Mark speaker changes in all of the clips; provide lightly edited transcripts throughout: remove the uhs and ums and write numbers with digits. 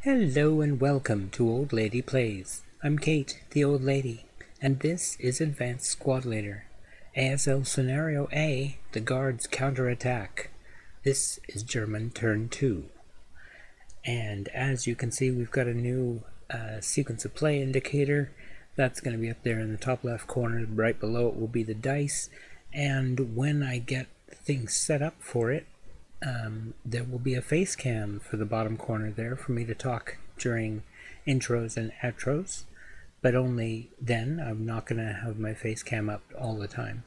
Speaker 1: Hello and welcome to Old Lady Plays. I'm Kate, the Old Lady, and this is Advanced Squad Leader. ASL Scenario A, the Guards Counterattack. This is German Turn 2. And as you can see, we've got a new sequence of play indicator. That's going to be up there in the top left corner. Right below it will be the dice. And when I get things set up for it, there will be a face cam for the bottom corner there for me to talk during intros and outros, but only then. I'm not going to have my face cam up all the time.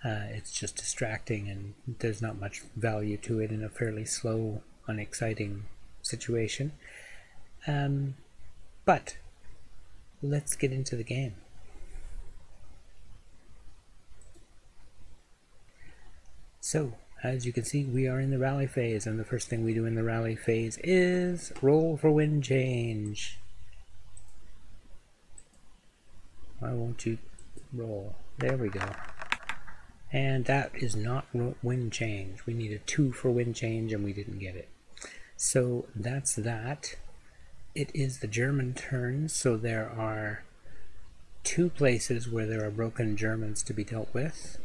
Speaker 1: It's just distracting and there's not much value to it in a fairly slow, unexciting situation. But let's get into the game. So, as you can see, we are in the rally phase, and the first thing we do in the rally phase is roll for wind change. Why won't you roll? There we go. And that is not wind change. We need a 2 for wind change, and we didn't get it. So that's that. It is the German turn, so there are 2 places where there are broken Germans to be dealt with.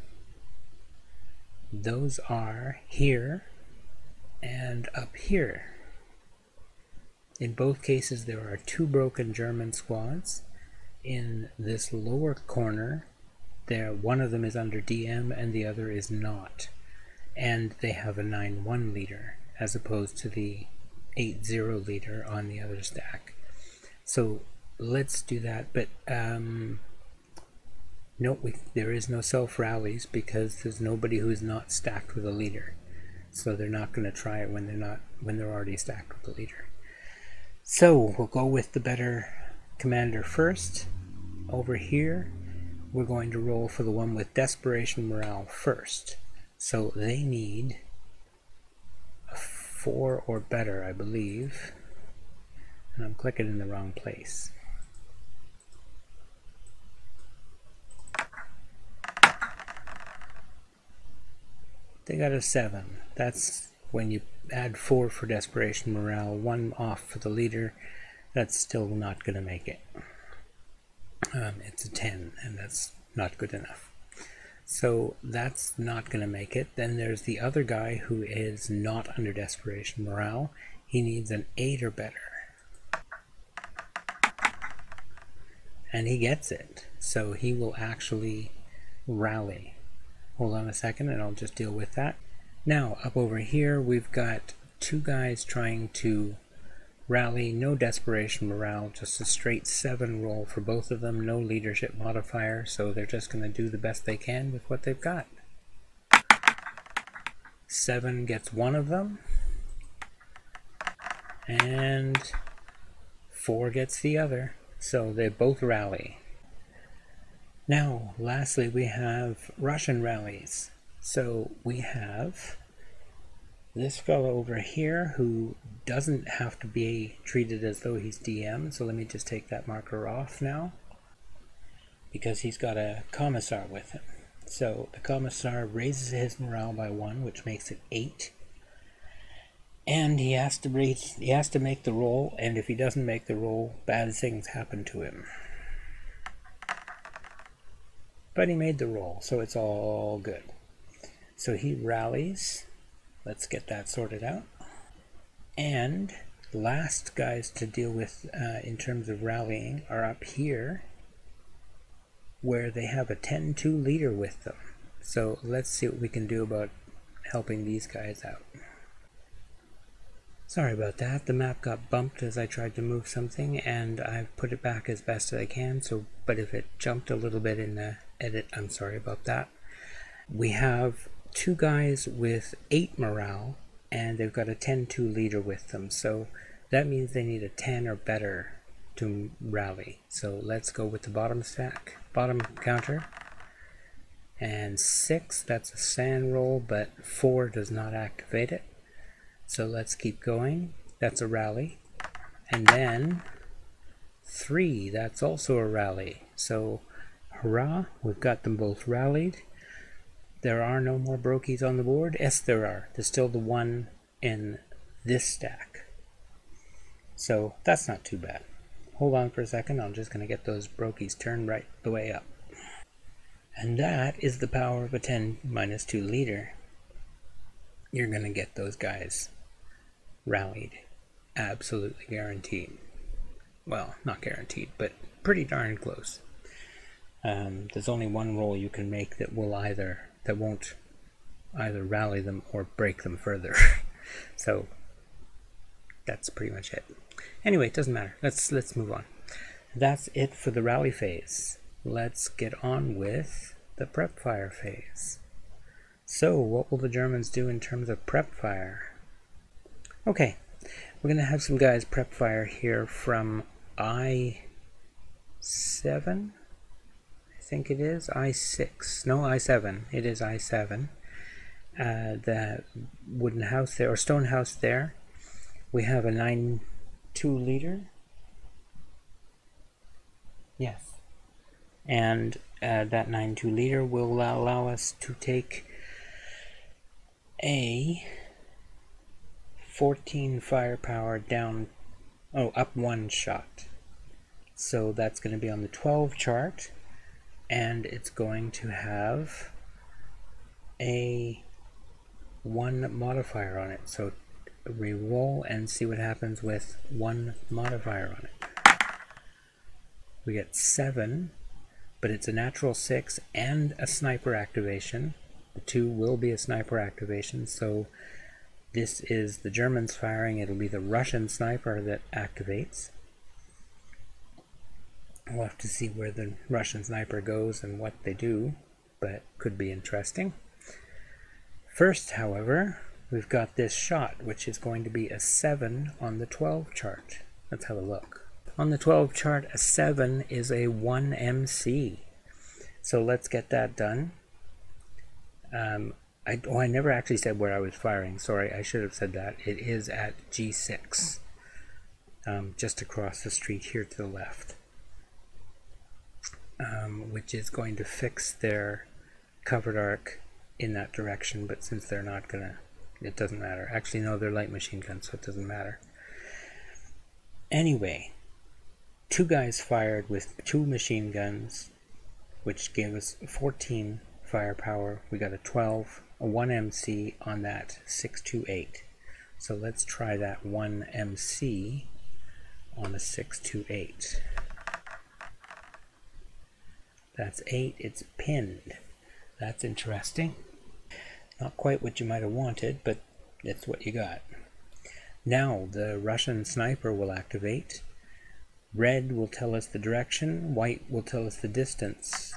Speaker 1: Those are here and up here. In both cases there are 2 broken German squads. In this lower corner, one of them is under DM and the other is not. And they have a 9-1 leader as opposed to the 8-0 leader on the other stack. So let's do that, but note there is no self-rallies because there's nobody who's not stacked with a leader. So they're not going to try it when they're already stacked with the leader. So we'll go with the better commander first. Over here, we're going to roll for the one with desperation morale first. So they need a 4 or better, I believe. And I'm clicking in the wrong place. They got a 7. That's when you add 4 for desperation morale, 1 off for the leader. That's still not going to make it. It's a 10, and that's not good enough. So that's not going to make it. Then there's the other guy who is not under desperation morale. He needs an 8 or better. And he gets it. So he will actually rally. Hold on a second and I'll just deal with that. Now, up over here, we've got 2 guys trying to rally, no desperation morale, just a straight 7 roll for both of them, no leadership modifier, so they're just going to do the best they can with what they've got. 7 gets one of them, and 4 gets the other, so they both rally. Now, lastly, we have Russian rallies. So we have this fellow over here who doesn't have to be treated as though he's DM. So let me just take that marker off now, because he's got a commissar with him. So the commissar raises his morale by 1, which makes it 8. And he has to make the roll, and if he doesn't make the roll, bad things happen to him. But he made the roll, so it's all good. So he rallies. Let's get that sorted out. And last guys to deal with in terms of rallying are up here, where they have a 10-2 leader with them. So let's see what we can do about helping these guys out. Sorry about that, the map got bumped as I tried to move something, and I've put it back as best as I can, but if it jumped a little bit in the edit, I'm sorry about that. We have 2 guys with 8 morale, and they've got a 10-2 leader with them, so that means they need a 10 or better to rally. So let's go with the bottom counter. And 6, that's a sand roll, but 4 does not activate it. So let's keep going. That's a rally. And then 3, that's also a rally. So hurrah, we've got them both rallied. There are no more brokies on the board. Yes, there are. There's still the 1 in this stack. So that's not too bad. Hold on for a second, I'm just going to get those brokies turned right the way up. And that is the power of a 10-2 leader. You're going to get those guys rallied. Absolutely guaranteed. Well, not guaranteed, but pretty darn close. There's only one roll you can make that won't either rally them or break them further. So that's pretty much it. Anyway, it doesn't matter. Let's move on. That's it for the rally phase. Let's get on with the prep fire phase. So what will the Germans do in terms of prep fire? Okay, we're going to have some guys prep fire here from I7, I think it is, I6, no, I7, it is I7. The wooden house there, or stone house there. We have a 9-2 leader. Yes. And that 9-2 leader will allow us to take a 14 firepower down, up one shot. So that's going to be on the 12 chart, and it's going to have a 1 modifier on it. So re-roll and see what happens with 1 modifier on it. We get 7, but it's a natural 6 and a sniper activation. The 2 will be a sniper activation, so this is the Germans firing. It'll be the Russian sniper that activates. We'll have to see where the Russian sniper goes and what they do, but could be interesting. First, however, we've got this shot, which is going to be a 7 on the 12 chart. Let's have a look. On the 12 chart, a 7 is a 1 MC. So let's get that done. I never actually said where I was firing. Sorry, I should have said that. It is at G6, just across the street here to the left, which is going to fix their covered arc in that direction, but since they're not gonna, it doesn't matter. Actually, no, they're light machine guns, so it doesn't matter. Anyway, 2 guys fired with 2 machine guns, which gave us 14 firepower. We got a 12, a 1 MC on that 628. So let's try that 1 MC on a 628. That's 8, it's pinned. That's interesting. Not quite what you might have wanted, but that's what you got. Now the Russian sniper will activate. Red will tell us the direction, white will tell us the distance.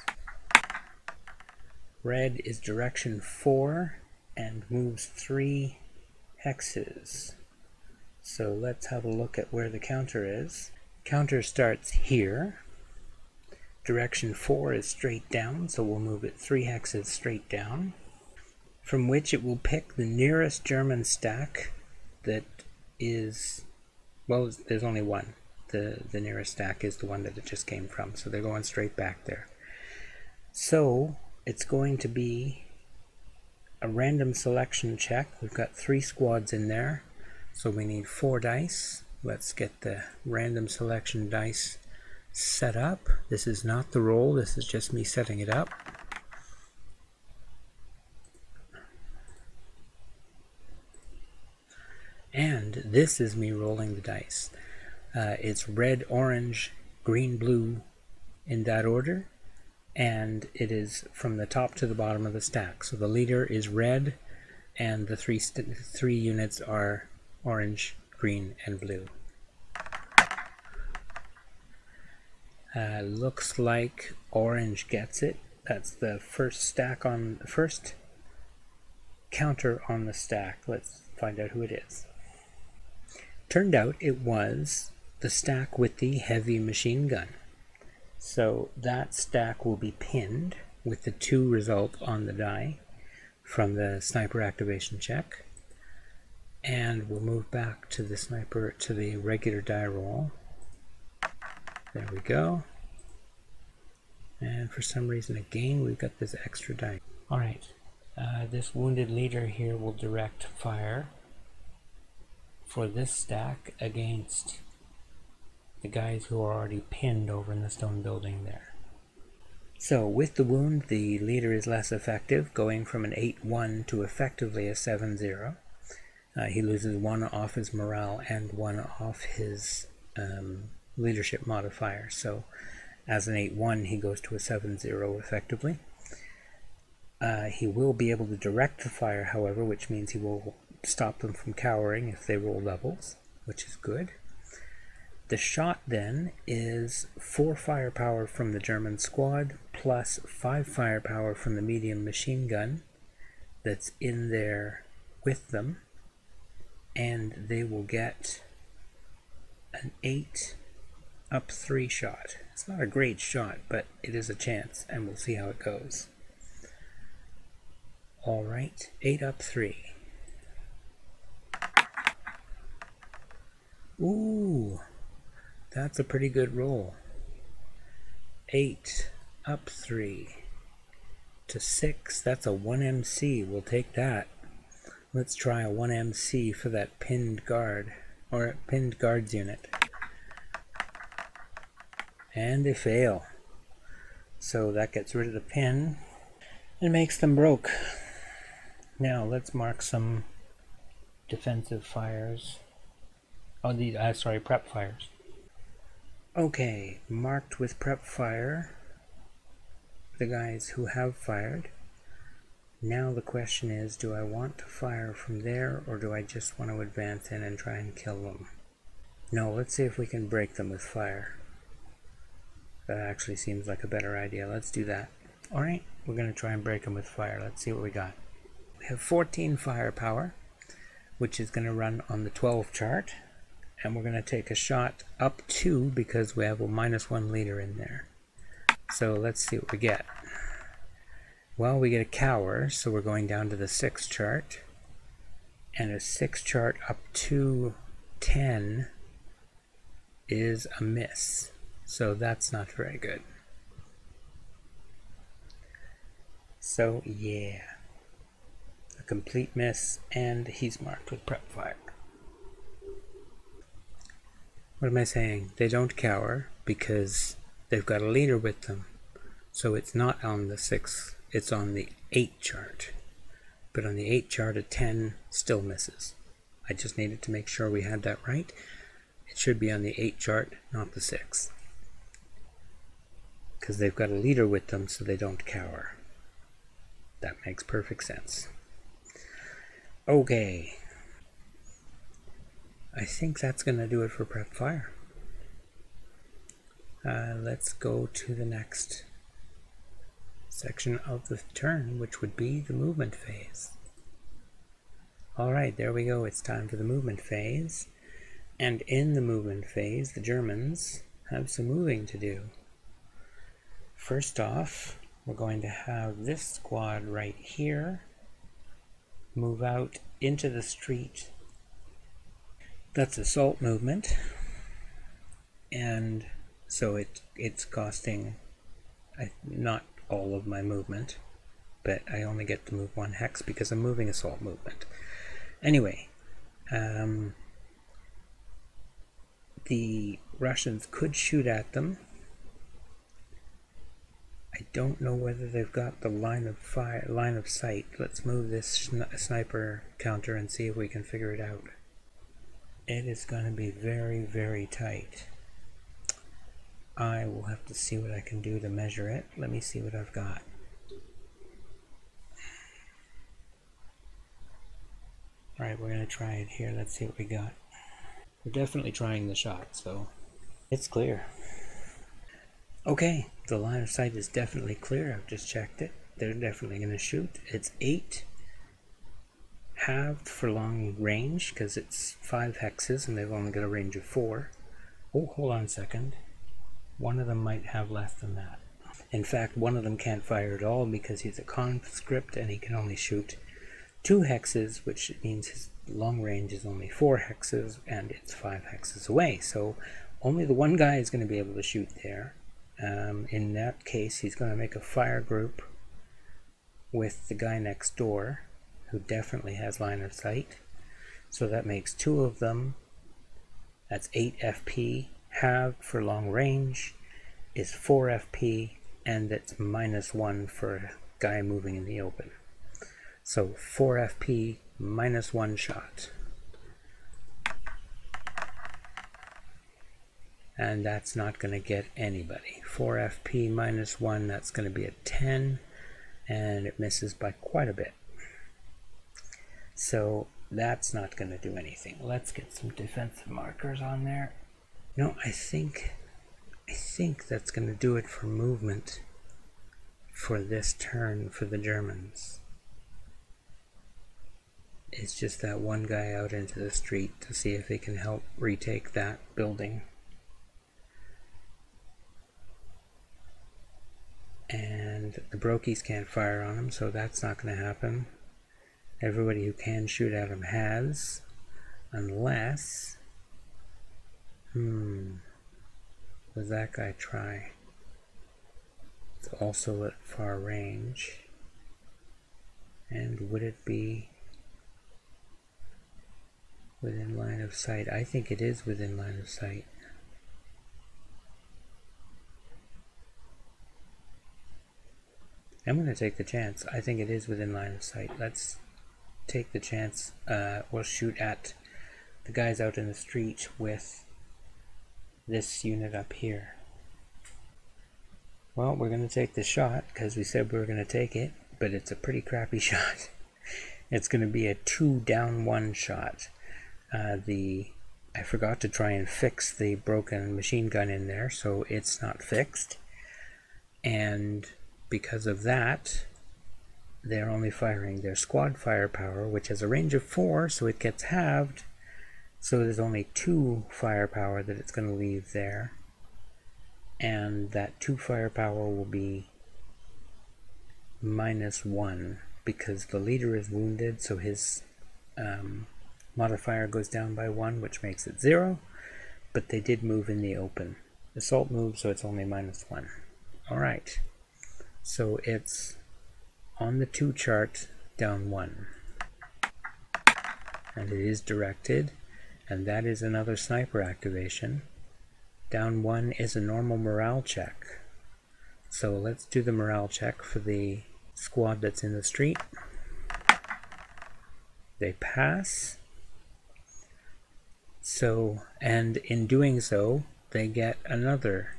Speaker 1: Red is direction 4 and moves 3 hexes. So let's have a look at where the counter is. Counter starts here. Direction 4 is straight down, so we'll move it 3 hexes straight down, from which it will pick the nearest German stack that is, well, there's only one. The nearest stack is the one that it just came from, so they're going straight back there. So it's going to be a random selection check. We've got 3 squads in there, so we need 4 dice. Let's get the random selection dice set up. This is not the roll, this is just me setting it up. And this is me rolling the dice. It's red, orange, green, blue in that order, and it is from the top to the bottom of the stack. So the leader is red, and the three units are orange, green, and blue. Looks like orange gets it. That's the first stack on the first counter on the stack. Let's find out who it is. Turned out it was the stack with the heavy machine gun. So that stack will be pinned with the 2 result on the die from the sniper activation check. And we'll move back to the sniper, to the regular die roll. There we go. And for some reason again we've got this extra die. Alright, this wounded leader here will direct fire for this stack against the guys who are already pinned over in the stone building there. So with the wound, the leader is less effective, going from an 8-1 to effectively a 7-0. He loses 1 off his morale and 1 off his leadership modifier. So as an 8-1, he goes to a 7-0 effectively. He will be able to direct the fire, however, which means he will stop them from cowering if they roll levels, which is good. The shot then is 4 firepower from the German squad plus 5 firepower from the medium machine gun that's in there with them, and they will get an 8 up 3 shot. It's not a great shot, but it is a chance, and we'll see how it goes. Alright, 8 up 3. Ooh, that's a pretty good roll. 8 up 3 to 6. That's a 1 MC. We'll take that. Let's try a 1 MC for that pinned guard, or pinned guards unit. And they fail. So that gets rid of the pin and makes them broke. Now let's mark some defensive fires. Oh, prep fires. Okay, marked with prep fire the guys who have fired. Now the question is, do I want to fire from there, or do I just want to advance in and try and kill them? No, let's see if we can break them with fire. That actually seems like a better idea. Let's do that. Alright, we're going to try and break them with fire. Let's see what we got. We have 14 firepower, which is going to run on the 12 chart. And we're going to take a shot up 2 because we have a -1 leader in there. So let's see what we get. Well, we get a cower, so we're going down to the 6 chart. And a 6 chart up to 10 is a miss. So that's not very good. So yeah, a complete miss, and he's marked with prep fire. What am I saying? They don't cower because they've got a leader with them. So it's not on the 6, it's on the 8 chart. But on the 8 chart, a 10 still misses. I just needed to make sure we had that right. It should be on the 8 chart, not the 6. Because they've got a leader with them, so they don't cower. That makes perfect sense. Okay. I think that's going to do it for prep fire. Let's go to the next section of the turn, which would be the movement phase. Alright, there we go. It's time for the movement phase. And in the movement phase, the Germans have some moving to do. First off, we're going to have this squad right here move out into the street. That's assault movement, and so it's costing not all of my movement, but I only get to move 1 hex because I'm moving assault movement. Anyway, the Russians could shoot at them. I don't know whether they've got the line of sight. Let's move this sniper counter and see if we can figure it out. It is going to be very, very tight. I will have to see what I can do to measure it. Let me see what I've got. Alright, we're going to try it here. Let's see what we got. We're definitely trying the shot, so it's clear. Okay, the line of sight is definitely clear. I've just checked it. They're definitely going to shoot. It's 8 halved for long range because it's 5 hexes and they've only got a range of 4. Oh, hold on a second. One of them might have less than that. In fact, one of them can't fire at all because he's a conscript and he can only shoot 2 hexes, which means his long range is only 4 hexes and it's 5 hexes away. So only the one guy is going to be able to shoot there. In that case, he's going to make a fire group with the guy next door, who definitely has line of sight. So that makes 2 of them. That's 8 FP halved for long range is 4 FP, and it's -1 for a guy moving in the open. So 4 FP -1 shot. And that's not going to get anybody. 4 FP -1, that's going to be a 10, and it misses by quite a bit. So that's not going to do anything. Let's get some defensive markers on there. No, I think that's going to do it for movement for this turn for the Germans. It's just that one guy out into the street to see if they can help retake that building. And the Brokies can't fire on him, so that's not going to happen. Everybody who can shoot at him has, unless... Does that guy try? It's also at far range. And would it be within line of sight? I think it is within line of sight. I'm going to take the chance. I think it is within line of sight. Let's take the chance. We'll shoot at the guys out in the street with this unit up here. Well, we're going to take the shot because we said we were going to take it, but it's a pretty crappy shot. It's going to be a 2 down 1 shot. I forgot to try and fix the broken machine gun in there, so it's not fixed. And because of that, they're only firing their squad firepower, which has a range of 4, so it gets halved. So there's only 2 firepower that it's going to leave there. And that 2 firepower will be -1 because the leader is wounded, so his modifier goes down by 1, which makes it 0. But they did move in the open. Assault moved, so it's only -1. Alright. So it's on the 2 chart, down 1. And it is directed, and that is another sniper activation. Down 1 is a normal morale check. So let's do the morale check for the squad that's in the street. They pass. So, and in doing so, they get another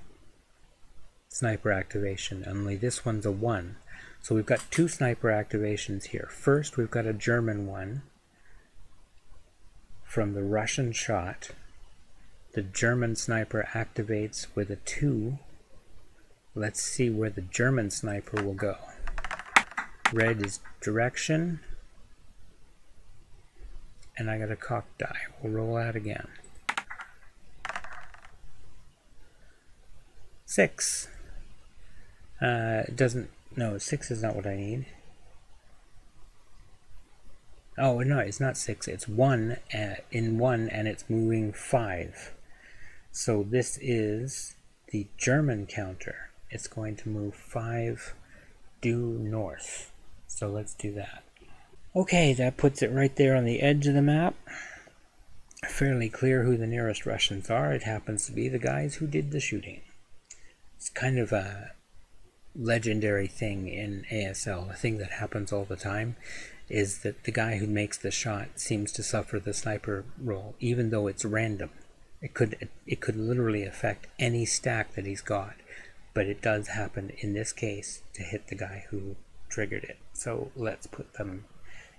Speaker 1: sniper activation, only this one's a 1. So we've got 2 sniper activations here. First, we've got a German one from the Russian shot. The German sniper activates with a 2. Let's see where the German sniper will go. Red is direction. And I got a cock die. We'll roll out again. 6. It doesn't... No, 6 is not what I need. Oh, no, it's not 6. It's 1 in 1, and it's moving 5. So this is the German counter. It's going to move 5 due north. So let's do that. Okay, that puts it right there on the edge of the map. Fairly clear who the nearest Russians are. It happens to be the guys who did the shooting. It's kind of a legendary thing in ASL. A thing that happens all the time is that the guy who makes the shot seems to suffer the sniper roll, even though it's random. It could literally affect any stack that he's got, but it does happen in this case to hit the guy who triggered it. So let's put them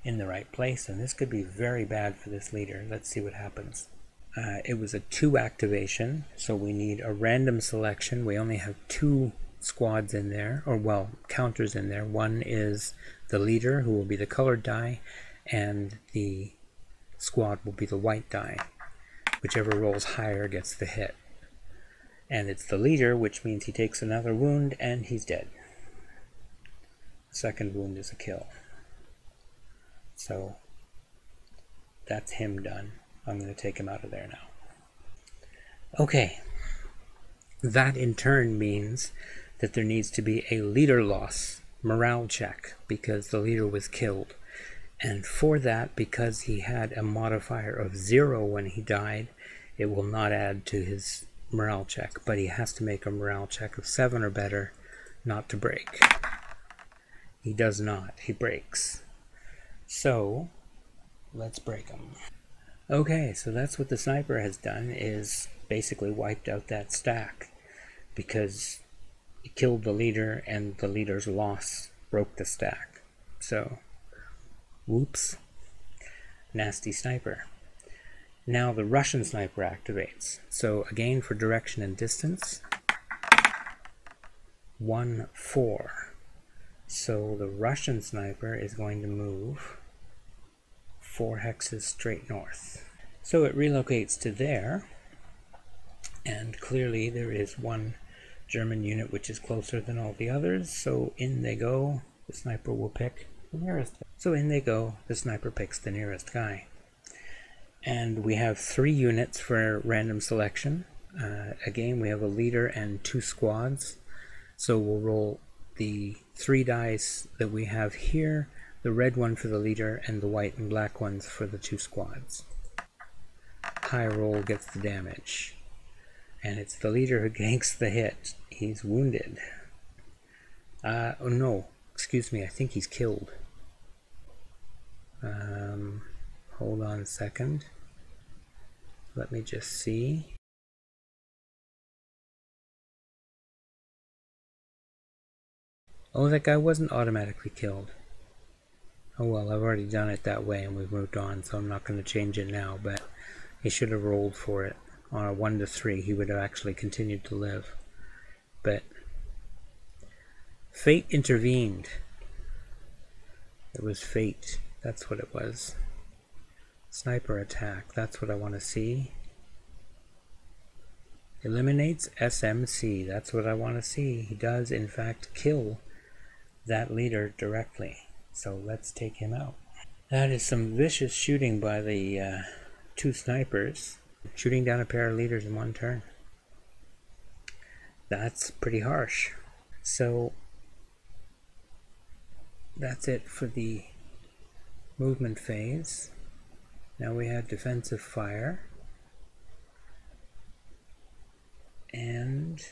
Speaker 1: in the right place, and this could be very bad for this leader. Let's see what happens. It was a 2 activation, so we need a random selection. We only have 2 squads in there, or well, counters in there. One is the leader, who will be the colored die, and the squad will be the white die. Whichever rolls higher gets the hit. And it's the leader, which means he takes another wound and he's dead. The second wound is a kill. So that's him done. I'm going to take him out of there now. Okay. That in turn means that there needs to be a leader loss morale check because the leader was killed. And for that, because he had a modifier of 0 when he died, it will not add to his morale check, but he has to make a morale check of 7 or better not to break. He does not. He breaks. So let's break him. Okay, so that's what the sniper has done, is basically wiped out that stack, because he killed the leader and the leader's loss broke the stack. So, whoops. Nasty sniper. Now the Russian sniper activates. So again, for direction and distance, 1-4. So the Russian sniper is going to move 4 hexes straight north. So it relocates to there, and clearly there is one German unit which is closer than all the others, so in they go. The sniper will pick the nearest. So in they go, the sniper picks the nearest guy. And we have 3 units for random selection. Again, we have a leader and 2 squads. So we'll roll the 3 dice that we have here, the red one for the leader and the white and black ones for the 2 squads. High roll gets the damage. And it's the leader who ganks the hit. He's wounded. Oh no, excuse me, I think he's killed. Hold on a second. Let me just see. Oh, that guy wasn't automatically killed. Oh well, I've already done it that way and we've moved on, so I'm not going to change it now, but he should have rolled for it. On a 1 to 3, he would have actually continued to live. But fate intervened. It was fate. That's what it was. Sniper attack. That's what I want to see. Eliminates SMC. That's what I want to see. He does, in fact, kill that leader directly. So let's take him out. That is some vicious shooting by the 2 snipers. Shooting down a pair of leaders in 1 turn. That's pretty harsh. So that's it for the movement phase. Now we have defensive fire. And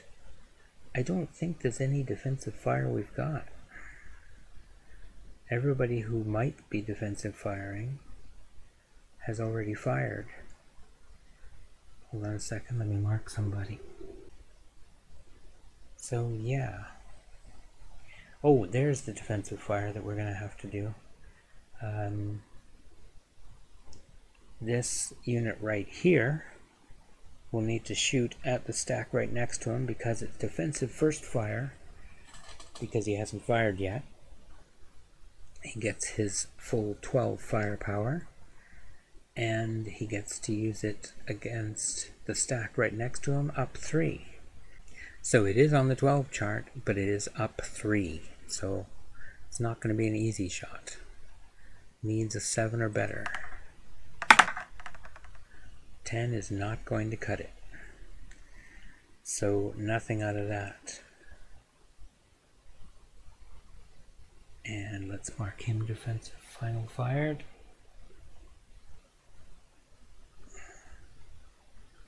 Speaker 1: I don't think there's any defensive fire we've got. Everybody who might be defensive firing has already fired. Hold on a second, let me mark somebody. So yeah. Oh, there's the defensive fire that we're going to have to do. This unit right here will need to shoot at the stack right next to him because it's defensive first fire, because he hasn't fired yet. He gets his full 12 firepower, and he gets to use it against the stack right next to him, up 3. So it is on the 12 chart, but it is up 3, so it's not going to be an easy shot. Needs a 7 or better. 10 is not going to cut it. So nothing out of that. And let's mark him defensive final fired.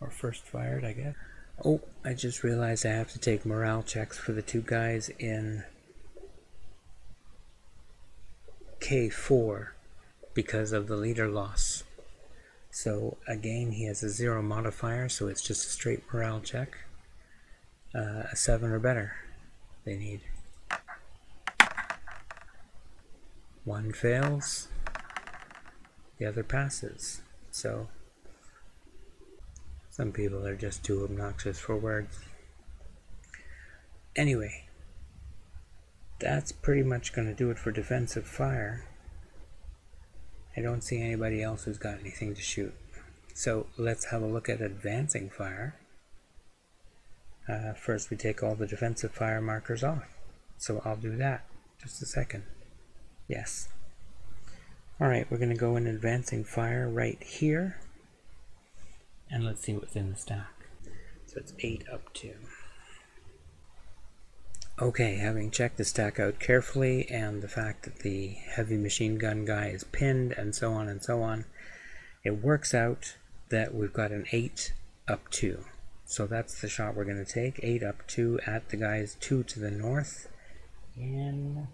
Speaker 1: Or first fired, I guess. Oh, I just realized I have to take morale checks for the 2 guys in K4 because of the leader loss. So again, he has a 0 modifier, so it's just a straight morale check. A 7 or better they need. 1 fails, the other passes. So some people are just too obnoxious for words. Anyway, that's pretty much going to do it for defensive fire. I don't see anybody else who's got anything to shoot. So let's have a look at advancing fire. First we take all the defensive fire markers off. So I'll do that. Just a second. Yes. Alright, we're going to go in advancing fire right here. And let's see what's in the stack. So it's 8 up 2. Okay, having checked the stack out carefully and the fact that the heavy machine gun guy is pinned and so on, it works out that we've got an 8 up 2. So that's the shot we're going to take. 8 up 2 at the guys 2 to the north. In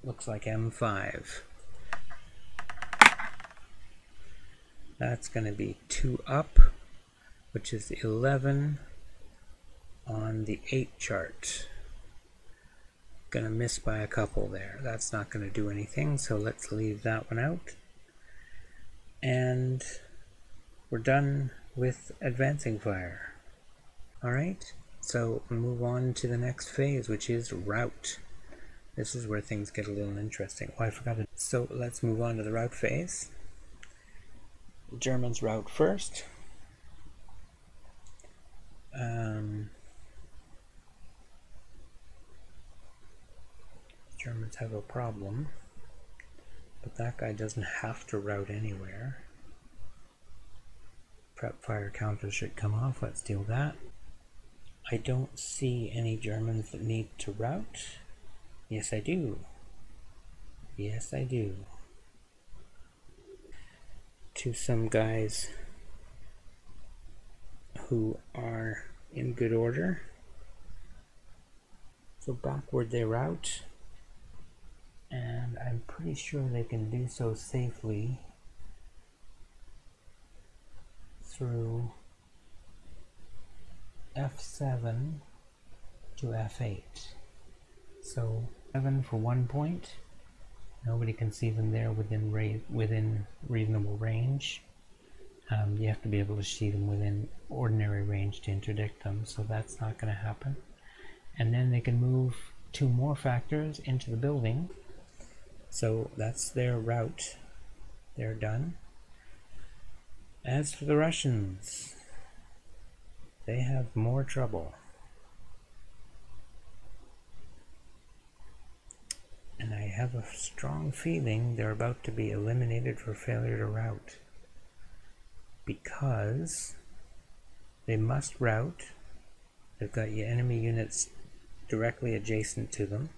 Speaker 1: looks like M5. That's going to be 2 up, which is 11 on the 8 chart. Gonna miss by a couple there. That's not going to do anything, so let's leave that one out. And we're done with advancing fire. Alright, so move on to the next phase, which is rout. This is where things get a little interesting. Oh, I forgot it. So let's move on to the rout phase. The Germans rout first. Germans have a problem, but that guy doesn't have to rout anywhere. Prep fire counter should come off. Let's deal that. I don't see any Germans that need to rout. Yes, I do. Yes, I do. To some guys who are in good order. So backward they rout. And I'm pretty sure they can do so safely through F7 to F8. So 7 for 1 point. Nobody can see them there within reasonable range. You have to be able to see them within ordinary range to interdict them, so that's not going to happen. And then they can move 2 more factors into the building. So that's their rout. They're done. As for the Russians, they have more trouble. And I have a strong feeling they're about to be eliminated for failure to rout. Because they must rout. They've got your enemy units directly adjacent to them.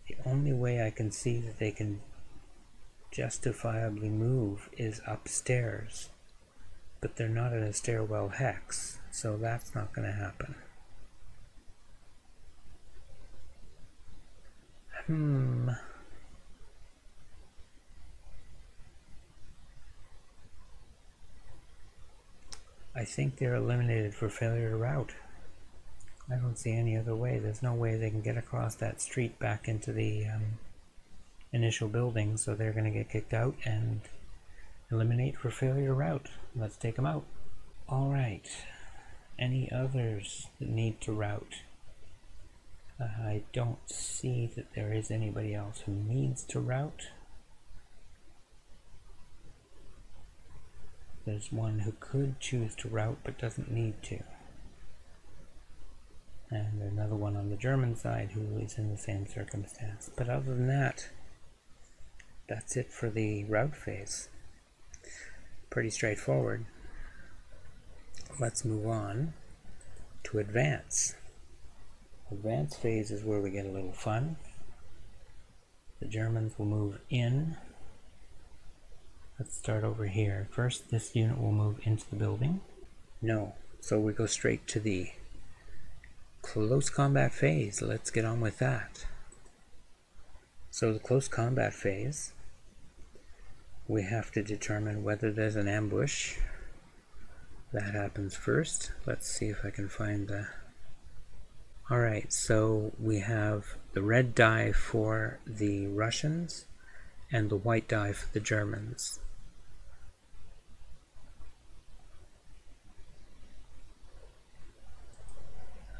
Speaker 1: The only way I can see that they can justifiably move is upstairs. But they're not in a stairwell hex, so that's not going to happen. I think they're eliminated for failure to rout. I don't see any other way. There's no way they can get across that street back into the initial building, so they're going to get kicked out and eliminate for failure to rout. Let's take them out. Alright. Any others that need to rout? I don't see that there is anybody else who needs to rout. There's one who could choose to rout but doesn't need to. And another one on the German side who is in the same circumstance. But other than that, that's it for the rout phase. Pretty straightforward. Let's move on to advance. Advance phase is where we get a little fun. The Germans will move in. Let's start over here. First, this unit will move into the building. No, so we go straight to the close combat phase. Let's get on with that. So the close combat phase, we have to determine whether there's an ambush. That happens first. Let's see if I can find the... Alright, so we have the red die for the Russians and the white die for the Germans.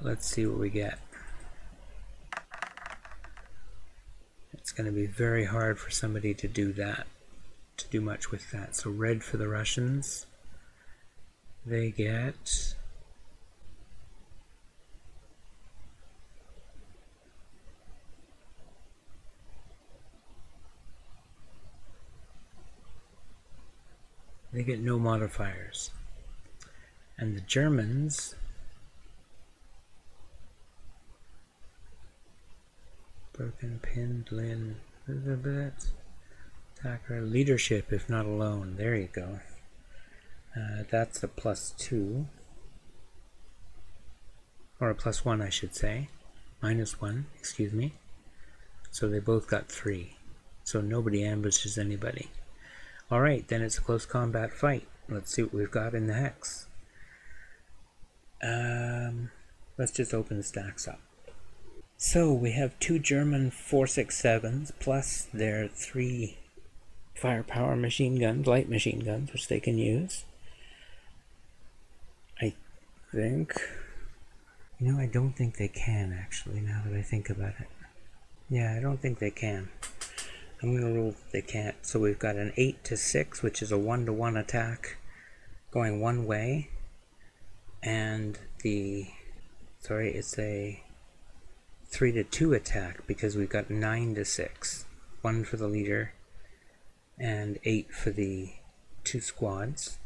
Speaker 1: Let's see what we get. It's going to be very hard for somebody to do that, to do much with that. So red for the Russians, they get... they get no modifiers. And the Germans, broken, pinned, Lynn, attacker, leadership if not alone. There you go. That's a +2. Or a +1, I should say. -1, excuse me. So they both got 3. So nobody ambushes anybody. Alright, then it's a close combat fight. Let's see what we've got in the hex. Let's just open the stacks up. So we have 2 German 4.67s plus their 3 firepower machine guns, light machine guns, which they can use. I think... You know, I don't think they can, actually, now that I think about it. Yeah, I don't think they can. I'm going to rule that they can't. So we've got an 8-6, which is a 1-to-1 attack going one way. And the... Sorry, it's a 3-to-2 attack because we've got 9-6. 1 for the leader and 8 for the 2 squads.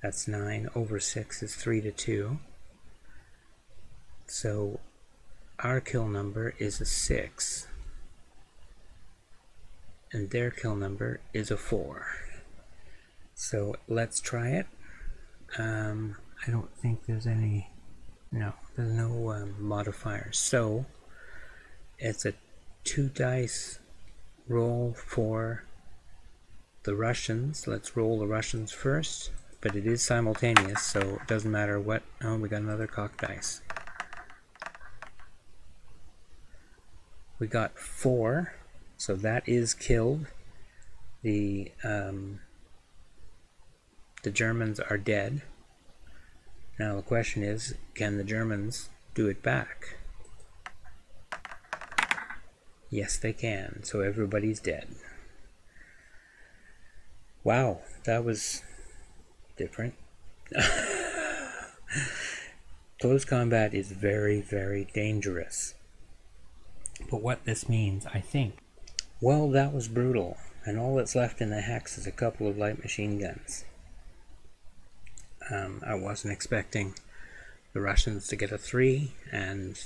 Speaker 1: That's 9 over 6 is 3-to-2. So our kill number is a 6 and their kill number is a 4. So let's try it. I don't think there's any, no, there's no modifiers. So it's a 2 dice roll for the Russians. Let's roll the Russians first, but it is simultaneous, so it doesn't matter what. Oh, we got another cock dice. We got 4, so that is killed. The Germans are dead. Now the question is, can the Germans do it back? Yes, they can. So everybody's dead. Wow, that was different. Close combat is very, very dangerous. But what this means, I think, well, that was brutal, and all that's left in the hex is a couple of light machine guns. I wasn't expecting the Russians to get a 3, and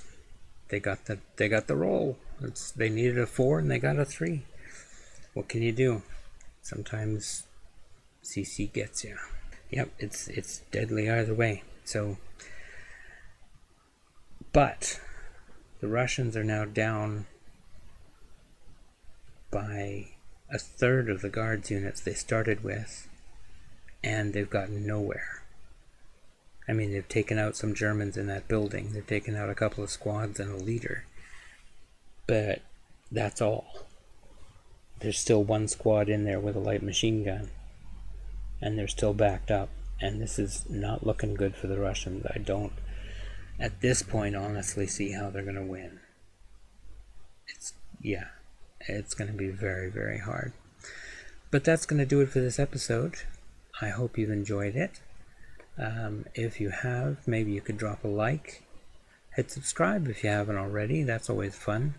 Speaker 1: they got the roll. They needed a 4 and they got a 3. What can you do? Sometimes CC gets you. Yep, it's deadly either way. So, but the Russians are now down by a third of the guards units they started with, and they've gotten nowhere. I mean, they've taken out some Germans in that building. They've taken out a couple of squads and a leader. But that's all. There's still 1 squad in there with a light machine gun. And they're still backed up. And this is not looking good for the Russians. I don't, at this point, honestly see how they're going to win. It's going to be very, very hard. But that's going to do it for this episode. I hope you've enjoyed it. If you have, maybe you could drop a like. Hit subscribe if you haven't already. That's always fun.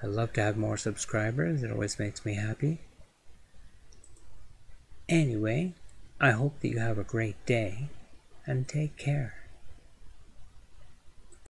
Speaker 1: I love to have more subscribers. It always makes me happy. Anyway, I hope that you have a great day and take care.